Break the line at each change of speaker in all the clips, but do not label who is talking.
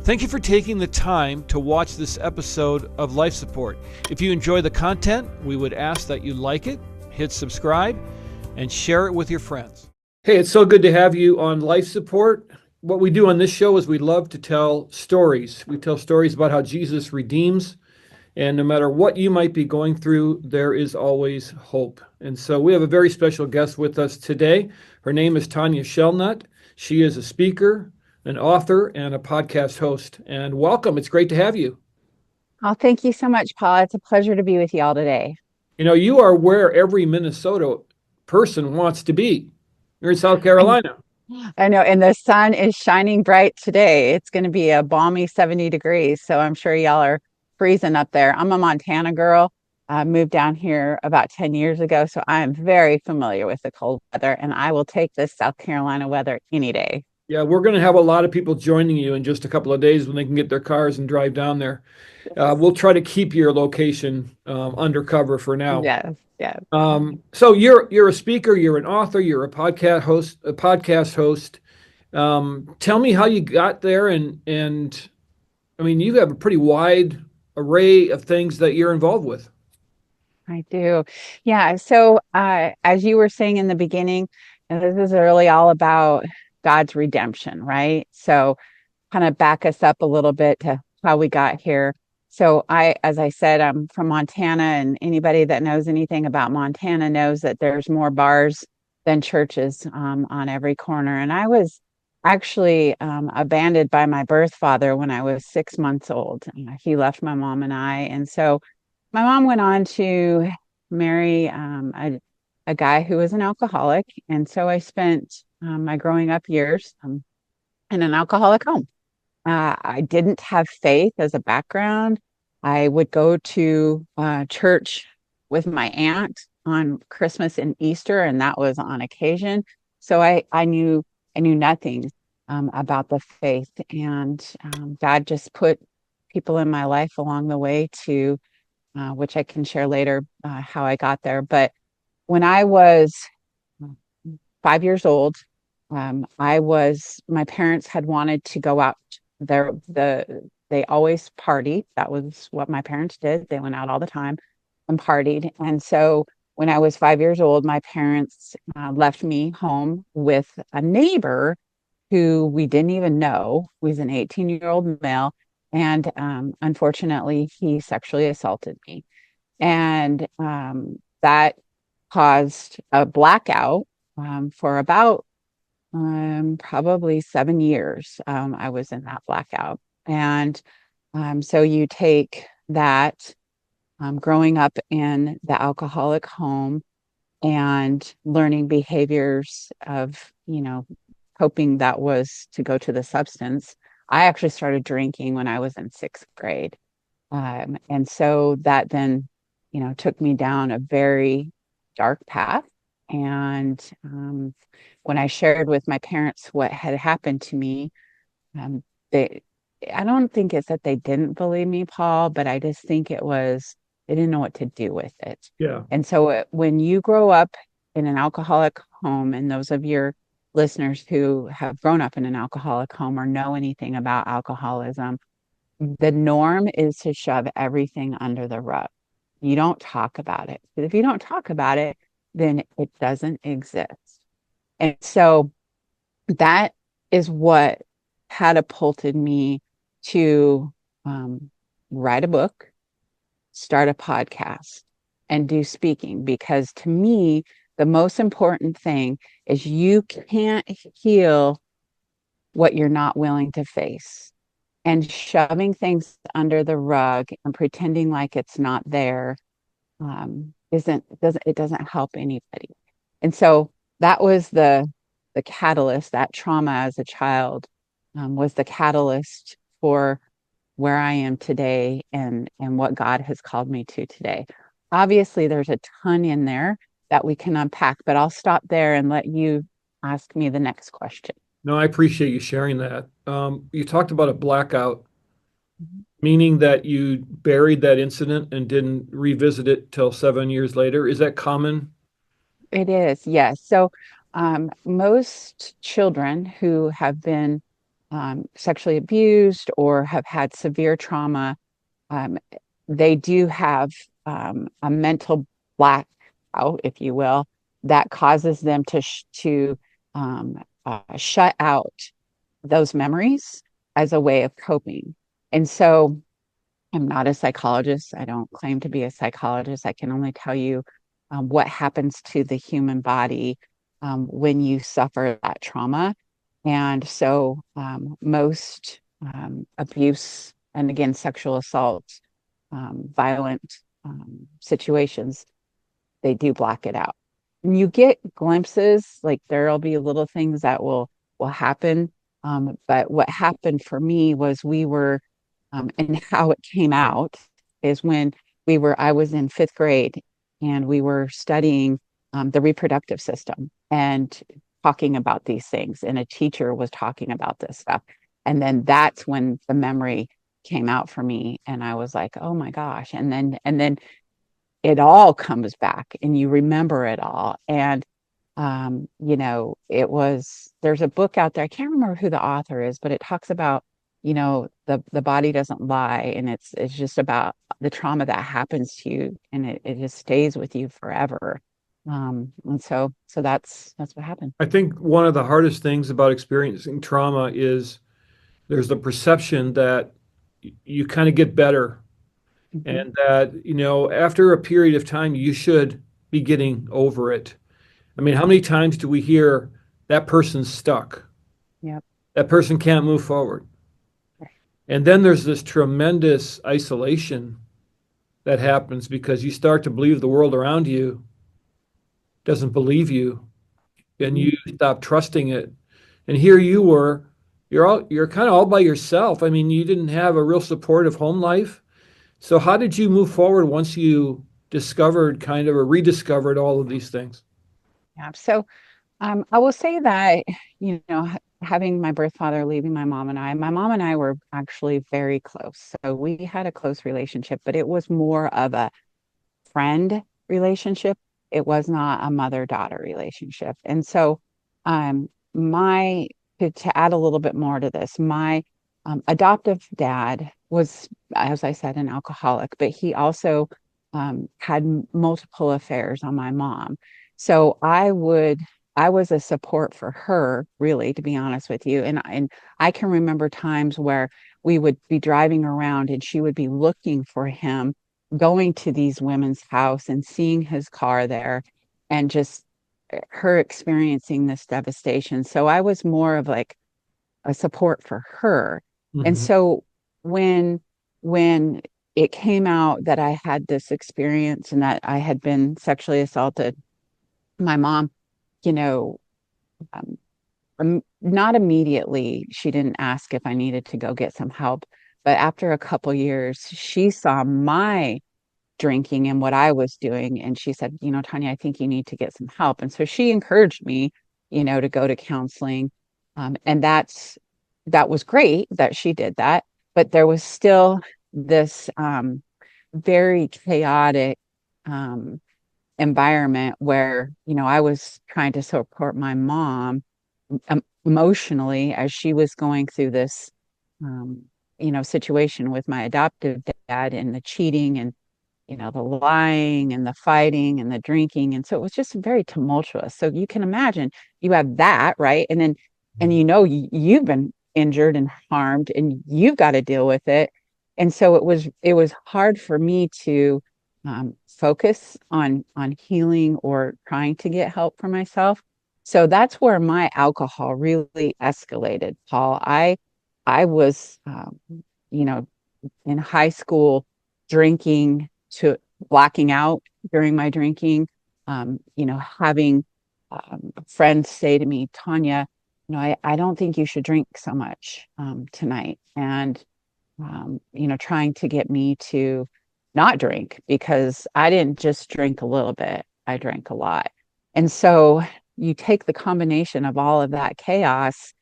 Thank you for taking the time to watch this episode of Life Support. If you enjoy the content, we would ask that you like it, hit subscribe, and share it with your friends. Hey, it's so good to have you on Life Support. What we do on this show is we love to tell stories. We tell stories about how Jesus redeems, and no matter what you might be going through, there is always hope. And so we have a very special guest with us today. Her name is Tonya Shellnutt. She is a speaker, an author, and a podcast host. And welcome. It's great to have you.
Oh, thank you so much, Paul. It's a pleasure to be with you all today.
You know, you are where every Minnesota person wants to be. You're in South
I,
Carolina.
I know, and the sun is shining bright today. It's going to be a balmy 70 degrees, so I'm sure y'all are freezing up there. I'm a Montana girl. I moved down here about 10 years ago, so I am very familiar with the cold weather, and I will take this South Carolina weather any day.
Yeah, we're going to have a lot of people joining you in just a couple of days when they can get their cars and drive down there. We'll try to keep your location undercover for now.
Yes, yes.
So you're a speaker, you're an author, you're a podcast host. Tell me how you got there, and I mean, you have a pretty wide array of things that you're involved with.
I do. Yeah. So, as you were saying in the beginning, and this is really all about God's redemption, right? So, kind of back us up a little bit to how we got here. So, as I said, I'm from Montana, and anybody that knows anything about Montana knows that there's more bars than churches on every corner. And I was actually abandoned by my birth father when I was 6 months old. He left my mom and I, and so my mom went on to marry a guy who was an alcoholic. And so I spent my growing up years in an alcoholic home. I didn't have faith as a background. I would go to church with my aunt on Christmas and Easter, and that was on occasion. So I knew nothing about the faith, and God just put people in my life along the way to which I can share later how I got there. But when I was 5 years old, my parents had wanted to go out there. They always partied. That was what my parents did. They went out all the time and partied. And so when I was 5 years old, my parents left me home with a neighbor who we didn't even know. He was an 18-year-old male. And unfortunately, he sexually assaulted me. And that caused a blackout for about probably 7 years. I was in that blackout. And so you take that growing up in the alcoholic home and learning behaviors of, hoping that was to go to the substance. I actually started drinking when I was in sixth grade. And so that then, took me down a very dark path. And when I shared with my parents what had happened to me, um, they, I don't think it's that they didn't believe me, Paul, but I just think it was, they didn't know what to do with it.
Yeah.
And so when you grow up in an alcoholic home, and those of your listeners who have grown up in an alcoholic home or know anything about alcoholism, the norm is to shove everything under the rug. You don't talk about it. Because if you don't talk about it, then it doesn't exist. And so that is what catapulted me to write a book, start a podcast, and do speaking. Because to me, the most important thing is you can't heal what you're not willing to face. And shoving things under the rug and pretending like it's not there doesn't help anybody. And so that was the catalyst. That trauma as a child was the catalyst for where I am today and what God has called me to today. Obviously, there's a ton in there that we can unpack, but I'll stop there and let you ask me the next question.
No, I appreciate you sharing that. You talked about a blackout,
Mhm.
meaning that you buried that incident and didn't revisit it till 7 years later. Is that common?
It is, yes. So most children who have been sexually abused or have had severe trauma, um, they do have a mental blackout, if you will, that causes them to shut out those memories as a way of coping. And so I'm not a psychologist. I don't claim to be a psychologist. I can only tell you what happens to the human body when you suffer that trauma. And so most abuse and again, sexual assault, violent situations, they do block it out. And you get glimpses, like there'll be little things that will happen. But what happened for me was we were, and how it came out is when I was in fifth grade and we were studying the reproductive system and talking about these things. And a teacher was talking about this stuff. And then that's when the memory came out for me. And I was like, oh my gosh. And then it all comes back and you remember it all. And there's a book out there. I can't remember who the author is, but it talks about, the body doesn't lie. And it's just about the trauma that happens to you and it just stays with you forever. And so that's what happened.
I think one of the hardest things about experiencing trauma is there's the perception that you kind of get better
Hmm.
and that, after a period of time, you should be getting over it. I mean, how many times do we hear that person's stuck?
Yep.
That person can't move forward. And then there's this tremendous isolation that happens because you start to believe the world around you doesn't believe you and
Mhm.
you stop trusting it. And here you were, you're kind of all by yourself. I mean, you didn't have a real supportive home life. So how did you move forward once you discovered kind of or rediscovered all of these things?
Yeah. So I will say that, having my birth father leaving my mom and I were actually very close. So we had a close relationship, but it was more of a friend relationship. It was not a mother-daughter relationship. And so my to add a little bit more to this, my adoptive dad was, as I said, an alcoholic, but he also had multiple affairs on my mom. So I was a support for her, really, to be honest with you. And I can remember times where we would be driving around and she would be looking for him, going to these women's house and seeing his car there and just her experiencing this devastation. So I was more of like a support for her. And
Mhm.
so when when it came out that I had this experience and that I had been sexually assaulted, my mom, you know, um, not immediately, she didn't ask if I needed to go get some help. But after a couple years, she saw my drinking and what I was doing. And she said, Tonya, I think you need to get some help. And so she encouraged me, to go to counseling. And that was great that she did that. But there was still this very chaotic um, environment where, I was trying to support my mom emotionally as she was going through this, um, situation with my adoptive dad and the cheating and the lying and the fighting and the drinking. And so it was just very tumultuous. So you can imagine you have that, right? And you've been injured and harmed and you've got to deal with it. And so it was hard for me to focus on healing or trying to get help for myself. So that's where my alcohol really escalated, Paul. I was, you know, in high school drinking to blacking out during my drinking, having friends say to me, Tonya, I don't think you should drink so much tonight. And, trying to get me to not drink because I didn't just drink a little bit, I drank a lot. And so you take the combination of all of that chaos,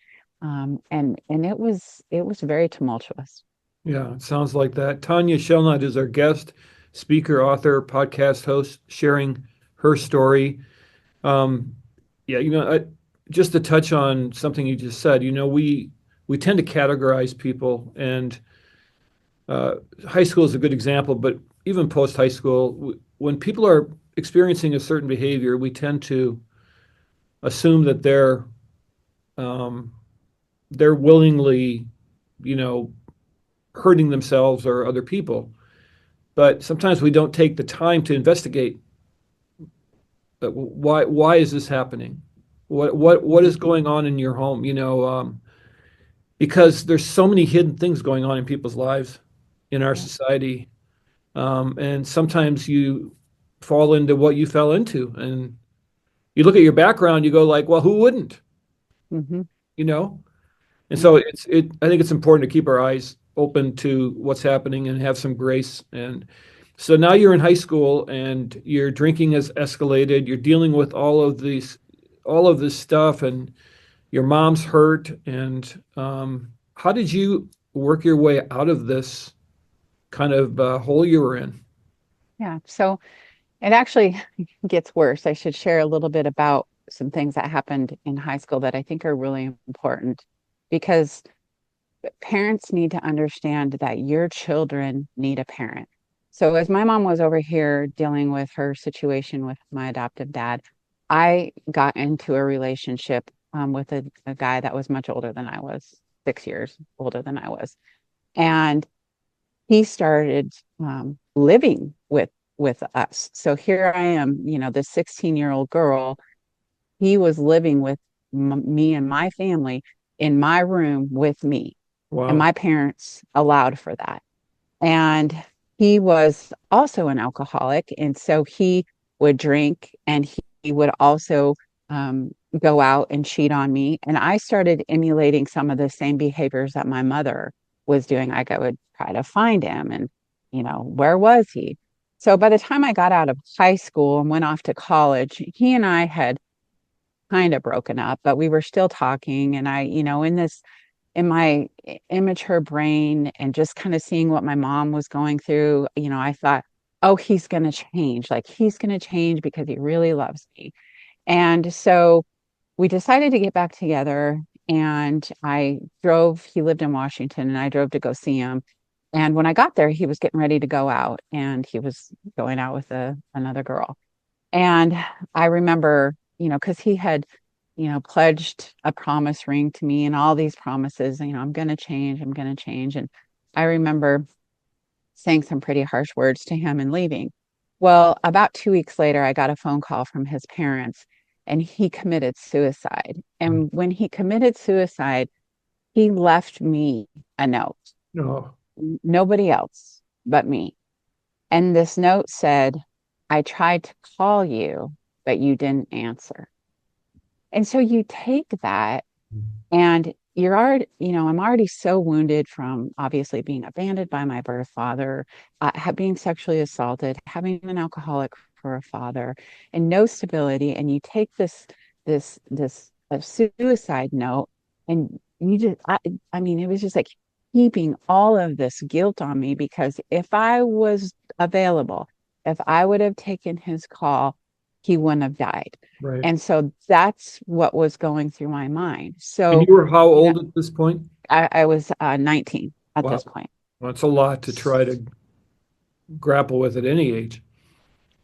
and it was very tumultuous.
Yeah, it sounds like that. Tonya Shellnutt is our guest, speaker, author, podcast host, sharing her story. Um, yeah, just to touch on something you just said, we we tend to categorize people, and uh, high school is a good example, but even post high school, when people are experiencing a certain behavior, we tend to assume that um, they're willingly, you know, hurting themselves or other people. But sometimes we don't take the time to investigate why is this happening? What is going on in your home? Because there's so many hidden things going on in people's lives in our
Yeah.
society, and sometimes you fall into what you fell into, and you look at your background, you go like, well, who wouldn't?
Hmm.
You know? And so
Yeah.
I think it's important to keep our eyes open to what's happening and have some grace. And so now you're in high school and your drinking has escalated. You're dealing with all of this stuff, and your mom's hurt. And how did you work your way out of this kind of hole you were in?
Yeah. So it actually gets worse. I should share a little bit about some things that happened in high school that I think are really important because parents need to understand that your children need a parent. So, as my mom was over here dealing with her situation with my adoptive dad, I got into a relationship with a guy that was much older than I was, 6 years older than I was. And he started living with us. So here I am, this 16-year-old girl. He was living with me and my family in my room with me, and
Wow.
my parents allowed for that. And he was also an alcoholic, and so he would drink, and he would also um, go out and cheat on me. And I started emulating some of the same behaviors that my mother was doing. Like I would try to find him, and where was he? So by the time I got out of high school and went off to college, he and I had kind of broken up, but we were still talking. And in my immature brain and just kind of seeing what my mom was going through, I thought, oh, he's going to change. Like he's going to change because he really loves me. And so we decided to get back together. And he lived in Washington, and I drove to go see him. And when I got there, he was getting ready to go out, and he was going out with another girl. And I remember, because he had, pledged a promise ring to me and all these promises, I'm going to change, I'm going to change. And I remember saying some pretty harsh words to him and leaving. Well, about 2 weeks later, I got a phone call from his parents, and he committed suicide. And when he committed suicide, he left me a note,
No.
nobody else but me. And this note said, I tried to call you, but you didn't answer. And so you take that, and I'm already so wounded from obviously being abandoned by my birth father, being sexually assaulted, having an alcoholic for a father, and no stability. And you take this a suicide note, and I mean, it was just like heaping all of this guilt on me because if I was available, if I would have taken his call, he wouldn't have died.
Right.
And so that's what was going through my mind.
And
So,
you were how
you know,
old at this point?
I was 19 at
Wow.
this point.
Well, it's a lot to try to grapple with at any age.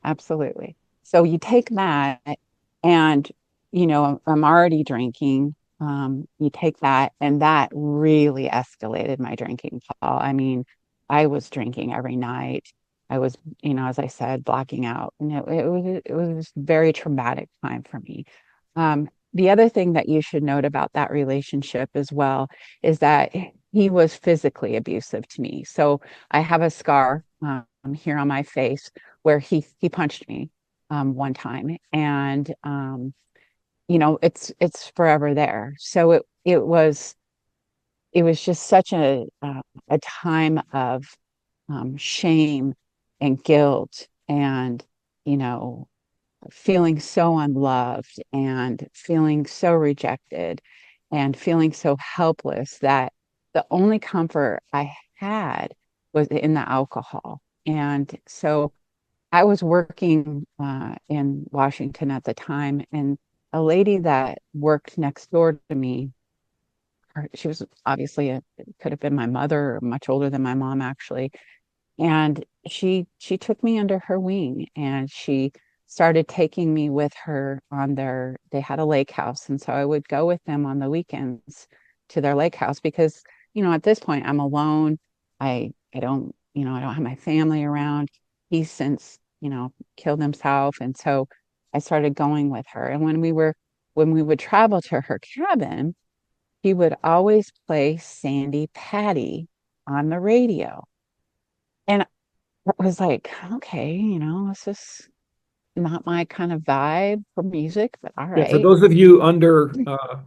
Absolutely. So you take that, and, I'm already drinking. You take that, and that really escalated my drinking, Paul. I mean, I was drinking every night. I was, as I said, blacking out. And it was a very traumatic time for me. The other thing that you should note about that relationship as well is that he was physically abusive to me. So I have a scar here on my face where he punched me one time, and it's forever there. So it was just such a time of shame and guilt, and you know feeling so unloved and feeling so rejected and feeling so helpless that the only comfort I had was in the alcohol. And so I was working in Washington at the time, and a lady that worked next door to me she was obviously could have been my mother or much older than my mom actually. And she took me under her wing and she started taking me with her on they had a lake house. And so I would go with them on the weekends to their lake house because, at this point I'm alone. I don't, I don't have my family around. He's since, killed himself. And so I started going with her. And when we would travel to her cabin, he would always play Sandy Patty on the radio. And I was like, okay, it's just not my kind of vibe for music, but all
Yeah, for
right.
those of you under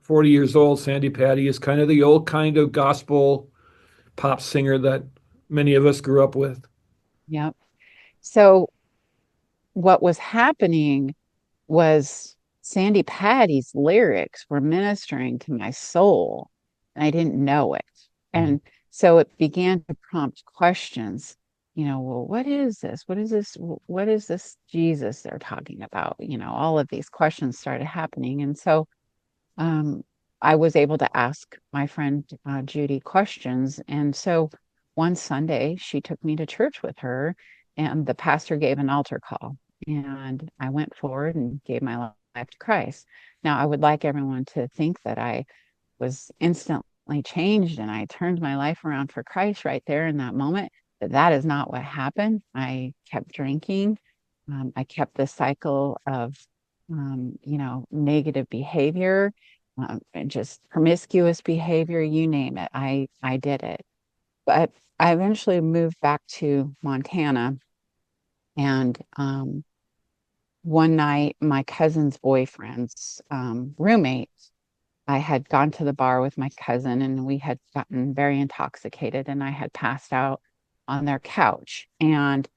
40 years old, Sandy Patty is kind of the old kind of gospel pop singer that many of us grew up with.
Yep. So what was happening was Sandy Patty's lyrics were ministering to my soul, and I didn't know it.
Mhm.
And so it began to prompt questions, well, what is this? What is this? What is this Jesus they're talking about? All of these questions started happening. And so um, I was able to ask my friend Judy questions. And so one Sunday, she took me to church with her, and the pastor gave an altar call. And I went forward and gave my life to Christ. Now, I would like everyone to think that I was instantly changed and I turned my life around for Christ right there in that moment. But that is not what happened. I kept drinking. I kept the cycle of, negative behavior, and just promiscuous behavior, you name it. I did it. But I eventually moved back to Montana. And one night, my cousin's boyfriend's roommate, I had gone to the bar with my cousin and we had gotten very intoxicated and I had passed out on their couch. And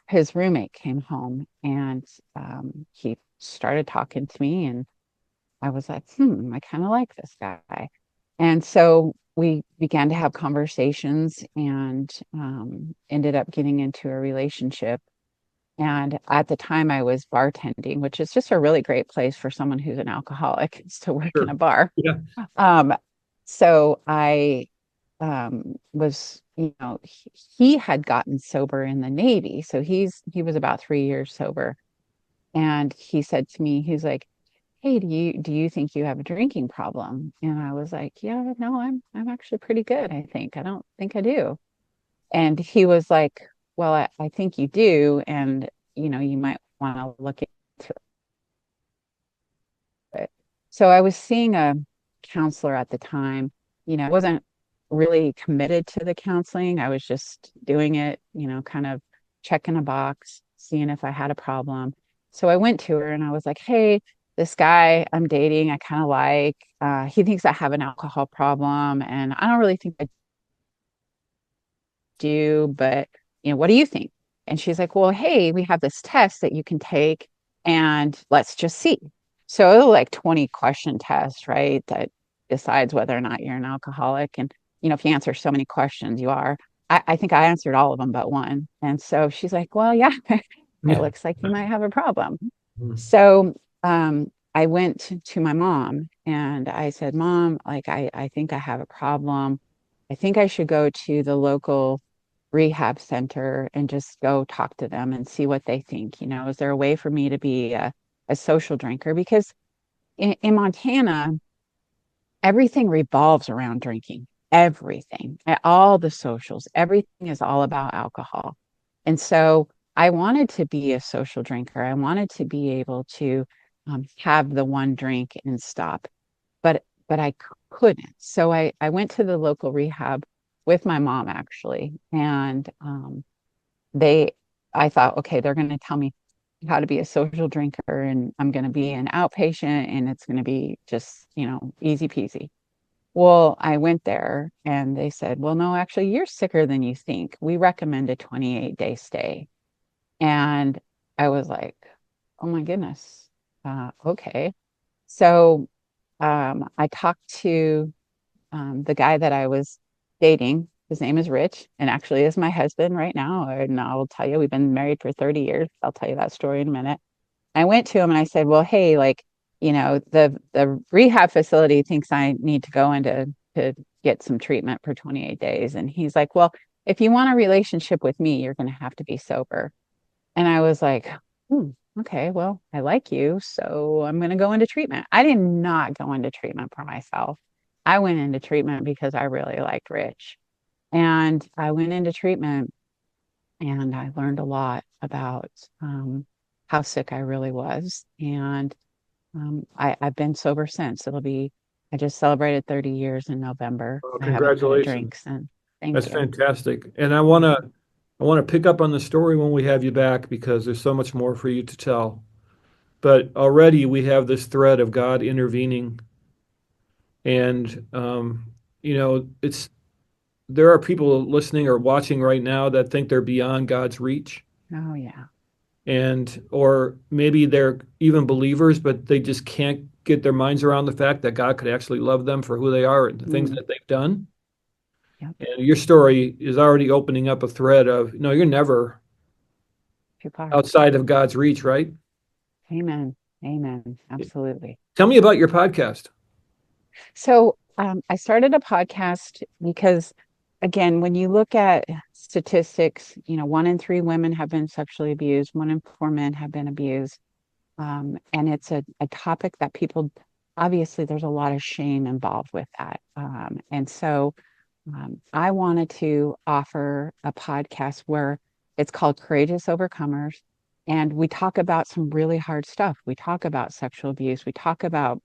his roommate came home and he started talking to me and I was like, I kind of like this guy. And so we began to have conversations and ended up getting into a relationship. And at the time, I was bartending, which is just a really great place for someone who's an alcoholic is to work in
Sure.
a bar.
Yeah.
Um, so I was, he had gotten sober in the Navy. So he was about 3 years sober. And he said to me, he's like, hey, do you think you have a drinking problem? And I was like, yeah, no, I'm actually pretty good, I think. I don't think I do. And he was like, well, I think you do, and you might want to look into it. So I was seeing a counselor at the time. I wasn't really committed to the counseling. I was just doing it, kind of checking a box, seeing if I had a problem. So I went to her and I was like, hey, this guy I'm dating, I kind of like, he thinks I have an alcohol problem, and I don't really think I do, but what do you think? And she's like, well, hey, we have this test that you can take and let's just see. So it was like 20 question test, right? That decides whether or not you're an alcoholic. And, if you answer so many questions, you are. I think I answered all of them but one. And so she's like, well, yeah, it
Yeah.
looks like you might have a problem.
Mhm.
So I went to my mom and I said, Mom, like, I think I have a problem. I think I should go to the local rehab center and just go talk to them and see what they think. Is there a way for me to be a social drinker? Because in Montana, everything revolves around drinking. Everything, all the socials, everything is all about alcohol. And so I wanted to be a social drinker. I wanted to be able to have the one drink and stop, but I couldn't. So I went to the local rehab with my mom actually, and they I thought, okay, they're going to tell me how to be a social drinker, and I'm going to be an outpatient, and it's going to be just easy peasy. Well, I went there and they said, well, no, actually, you're sicker than you think. We recommend a 28-day stay. And I was like, oh my goodness. Okay. So I talked to the guy that I was dating. His name is Rich and actually is my husband right now. And I'll tell you, we've been married for 30 years. I'll tell you that story in a minute. I went to him and I said, well, hey, like, the rehab facility thinks I need to go into to get some treatment for 28 days. And he's like, well, if you want a relationship with me, you're going to have to be sober. And I was like, hmm, okay, well, I like you, so I'm going to go into treatment. I did not go into treatment for myself. I went into treatment because I really liked Rich. And I went into treatment and I learned a lot about how sick I really was. And I've been sober since. I just celebrated 30 years in November.
Oh,
I haven't had a
congratulations.
drink since. Thank
That's
you.
fantastic. And I want to pick up on the story when we have you back because there's so much more for you to tell. But already we have this thread of God intervening, and it's there are people listening or watching right now that think they're beyond God's reach,
Oh, yeah.
and or maybe they're even believers, but they just can't get their minds around the fact that God could actually love them for who they are and the things
Mm,
that they've done.
yep.
And your story is already opening up a thread of, no, you're never
Too far.
outside of God's reach, right?
Amen. Amen. Absolutely.
Tell me about your podcast.
So I started a podcast because, again, when you look at statistics, 1 in 3 women have been sexually abused, 1 in 4 men have been abused. And it's a topic that people, obviously, there's a lot of shame involved with that. And so I wanted to offer a podcast where it's called Courageous Overcomers. And we talk about some really hard stuff. We talk about sexual abuse. We talk about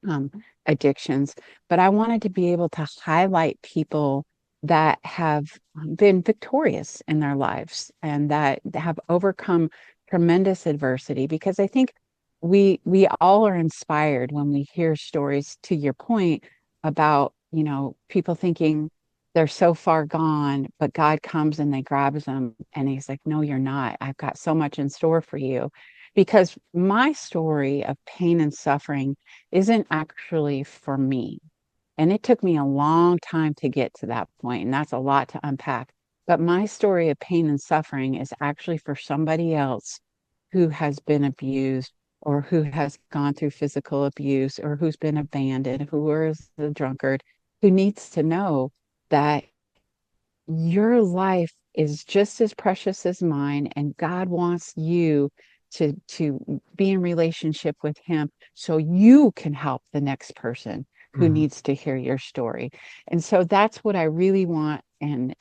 um, addictions, but I wanted to be able to highlight people that have been victorious in their lives and that have overcome tremendous adversity. Because I think we all are inspired when we hear stories, to your point, about people thinking they're so far gone, but God comes and they grabs them and he's like, no, you're not. I've got so much in store for you. Because my story of pain and suffering isn't actually for me. And it took me a long time to get to that point, and that's a lot to unpack. But my story of pain and suffering is actually for somebody else who has been abused or who has gone through physical abuse or who's been abandoned, who is a drunkard, who needs to know that your life is just as precious as mine, and God wants you to be in relationship with him so you can help the next person who
Mhm.
needs to hear your story. And so that's what I really want, and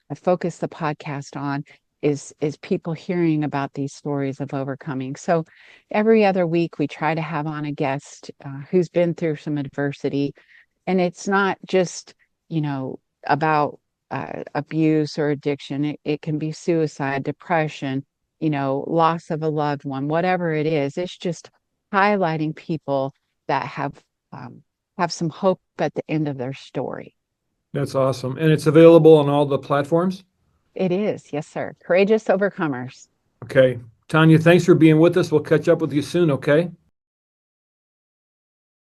I focus the podcast on is people hearing about these stories of overcoming. So every other week we try to have on a guest who's been through some adversity, and it's not just about abuse or addiction. It can be suicide, depression, loss of a loved one, whatever it is. It's just highlighting people that have some hope at the end of their story.
That's awesome. And it's available on all the platforms.
It is, yes, sir. Courageous Overcomers.
Okay. Tonya, thanks for being with us. We'll catch up with you soon, okay?